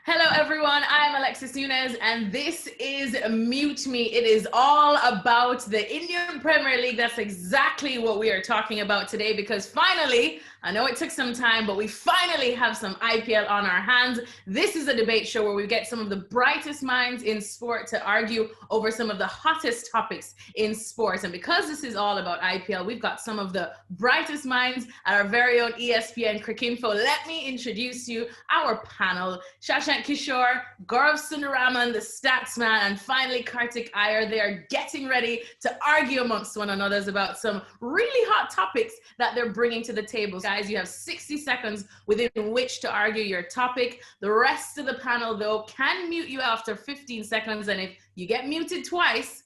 Hello everyone, I'm Alexis Nunes and this is Mute Me. It is all about the Indian Premier League. That's exactly what we are talking about today because finally, I know it took some time, but we finally have some IPL on our hands. This is a debate show where we get some of the brightest minds in sport to argue over some of the hottest topics in sports. And because this is all about IPL, we've got some of the brightest minds at our very own ESPNcricinfo. Let me introduce you our panel. Shashank Kishore, Gaurav Sundararaman, the stats man, and finally Karthik Iyer. They are getting ready to argue amongst one another about some really hot topics that they're bringing to the table. Guys, you have 60 seconds within which to argue your topic. The rest of the panel, though, can mute you after 15 seconds, and if you get muted twice,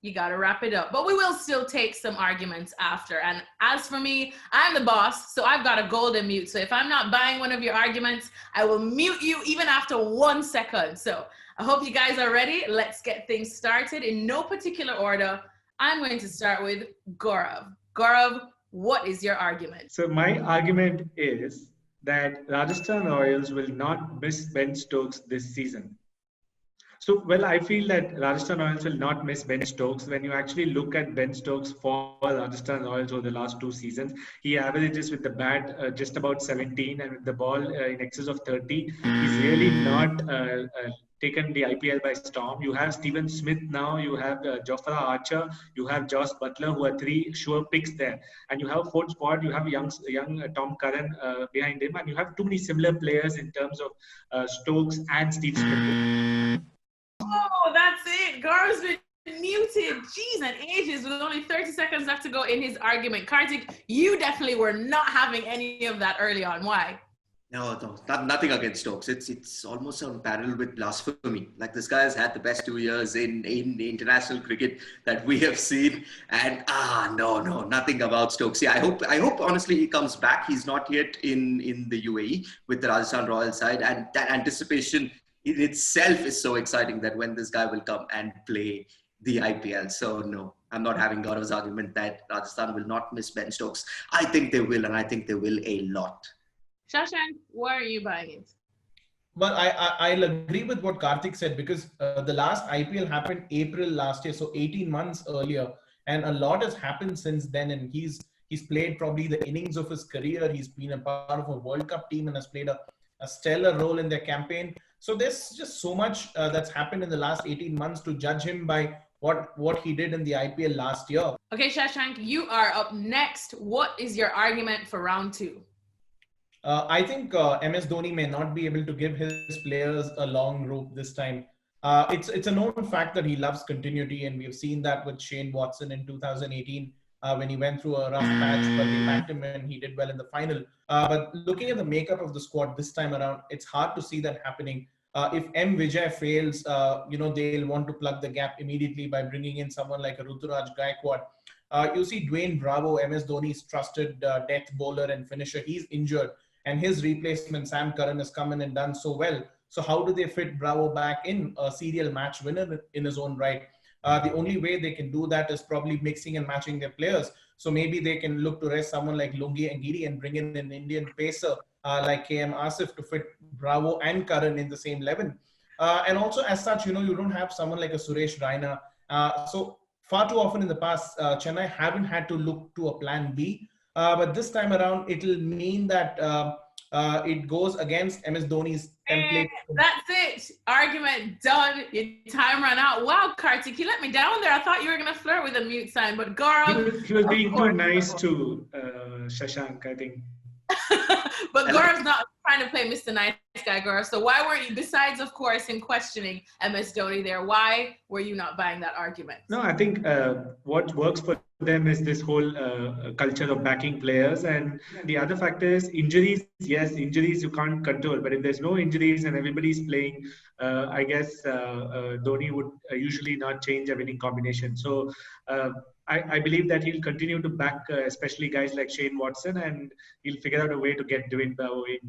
you got to wrap it up. But we will still take some arguments after. And as for me, I'm the boss, so I've got a golden mute. So if I'm not buying one of your arguments, I will mute you even after 1 second. So I hope you guys are ready. Let's get things started in no particular order. I'm going to start with Gaurav. Gaurav, what is your argument? So my argument is that Rajasthan Royals will not miss Ben Stokes this season. So, well, I feel that Rajasthan Royals will not miss Ben Stokes. When you actually look at Ben Stokes for Rajasthan Royals over the last 2 seasons, he averages with the bat just about 17 and with the ball in excess of 30. He's really not taken the IPL by storm. You have Steven Smith now, you have Jofra Archer, you have Josh Butler, who are 3 sure picks there. And you have fourth spot, you have young Tom Curran behind him, and you have too many similar players in terms of Stokes and Steve Smith. Oh, that's it. Gaurav's been muted. Jeez, and ages with only 30 seconds left to go in his argument. Karthik, you definitely were not having any of that early on. Why? No, nothing against Stokes. It's almost on parallel with blasphemy. Like, this guy has had the best 2 years in international cricket that we have seen, and no, nothing about Stokes. Yeah, I hope honestly he comes back. He's not yet in the UAE with the Rajasthan Royals side, and that anticipation in itself is so exciting that when this guy will come and play the IPL. So no, I'm not having Gaurav's argument that Rajasthan will not miss Ben Stokes. I think they will, and I think they will a lot. Shashank, why are you buying it? Well, I'll agree with what Karthik said because the last IPL happened April last year, so 18 months earlier, and a lot has happened since then. And he's played probably the innings of his career. He's been a part of a World Cup team and has played a stellar role in their campaign. So there's just so much that's happened in the last 18 months to judge him by what he did in the IPL last year. Okay, Shashank, you are up next. What is your argument for round 2? I think MS Dhoni may not be able to give his players a long rope this time. It's a known fact that he loves continuity, and we've seen that with Shane Watson in 2018 when he went through a rough patch, but they backed him and he did well in the final. But looking at the makeup of the squad this time around, it's hard to see that happening. If M. Vijay fails, they'll want to plug the gap immediately by bringing in someone like a Ruturaj Gaikwad. You see Dwayne Bravo, MS Dhoni's trusted death bowler and finisher, he's injured. And his replacement, Sam Curran, has come in and done so well. So how do they fit Bravo back in, a serial match winner in his own right? The only way they can do that is probably mixing and matching their players. So maybe they can look to rest someone like Lungi and Giri and bring in an Indian pacer like KM Asif to fit Bravo and Curran in the same 11. And also as such, you don't have someone like a Suresh Raina. So far too often in the past, Chennai haven't had to look to a plan B. But this time around, it'll mean that it goes against MS Dhoni's template. That's it. Argument done. Your time ran out. Wow, Karthik, you let me down there. I thought you were going to flirt with a mute sign, but Gaurav... He was being too nice to Shashank, I think. But Gaurav's not trying to play Mr. Nice Guy, Gaurav. So why weren't you, besides, of course, him questioning MS Dhoni there, why were you not buying that argument? No, I think what works for them is this whole culture of backing players. And the other factor is injuries. Yes, injuries you can't control. But if there's no injuries and everybody's playing, I guess Dhoni would usually not change a winning combination. So I believe that he'll continue to back especially guys like Shane Watson, and he'll figure out a way to get Dwayne Bravo in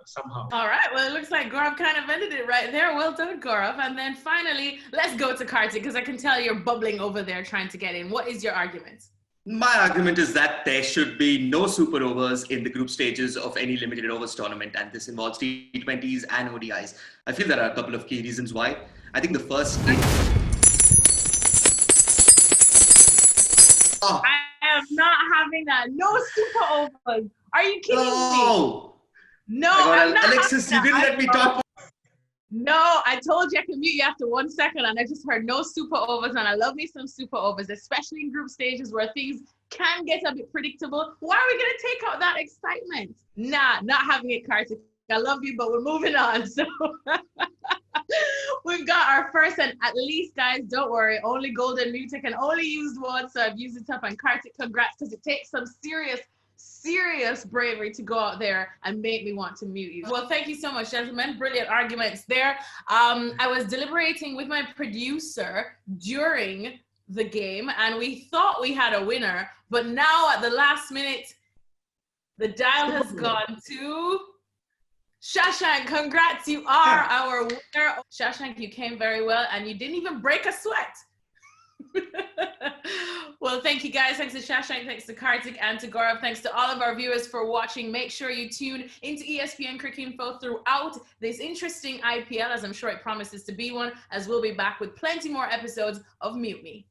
somehow. All right. Well, it looks like Gaurav kind of ended it right there. Well done, Gaurav. And then finally, let's go to Karthik because I can tell you're bubbling over there trying to get in. What is your argument? My argument is that there should be no super overs in the group stages of any limited overs tournament, and this involves T20s and ODIs. I feel there are a couple of key reasons why. I think the first I am not having that. No super overs. Are you kidding me? No, I'm not. Alexis, you didn't let me talk. No, I told you I can mute you after 1 second, and I just heard no super overs, and I love me some super overs, especially in group stages where things can get a bit predictable. Why are we going to take out that excitement? Nah, not having it, Karthik. I love you, but we're moving on. So we've got our first, and at least, guys, don't worry, only golden mute. I can only use one, so I've used it up. And Karthik, congrats, because it takes some serious bravery to go out there and make me want to mute you. Well, thank you so much, gentlemen. Brilliant arguments there. I was deliberating with my producer during the game, and we thought we had a winner, but now at the last minute, the dial has gone to Shashank. Congrats, you are our winner. Shashank, you came very well, and you didn't even break a sweat. Well, thank you guys. Thanks to Shashank, thanks to Karthik, and to Gaurav. Thanks to all of our viewers for watching. Make sure you tune into ESPNcricinfo throughout this interesting IPL, as I'm sure it promises to be one, as we'll be back with plenty more episodes of Mute Me.